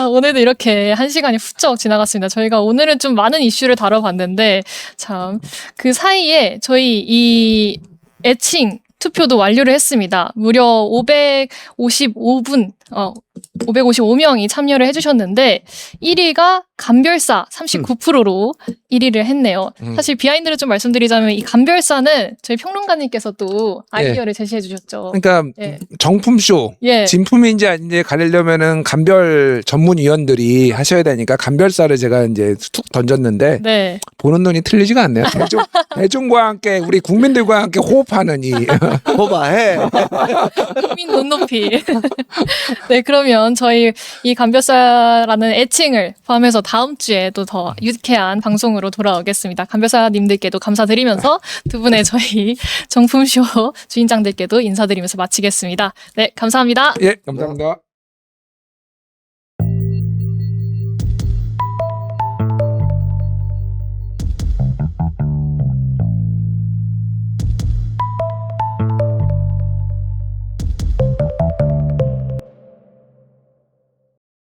오늘도 이렇게 1시간이 훌쩍 지나갔습니다. 저희가 오늘은 좀 많은 이슈를 다뤄봤는데 참 그 사이에 저희 이 애칭 투표도 완료를 했습니다. 무려 555명이 참여를 해주셨는데 1위가 감별사 39%로 1위를 했네요. 사실 비하인드를 좀 말씀드리자면 이 감별사는 저희 평론가님께서 또 아이디어를 제시해 주셨죠. 그러니까 예. 정품쇼 예. 진품인지 아닌지 가리려면은 감별 전문위원들이 하셔야 되니까 감별사를 제가 이제 툭 던졌는데 네. 보는 눈이 틀리지가 않네요. 대중과 함께 우리 국민들과 함께 호흡하는 이 호바해. 국민 눈높이. 네, 그러면 저희 이 감별사라는 애칭을 포함해서 다음 주에 또 더 유쾌한 방송으로 돌아오겠습니다. 감별사님들께도 감사드리면서 두 분의 저희 정품쇼 주인장들께도 인사드리면서 마치겠습니다. 네, 감사합니다. 예, 감사합니다.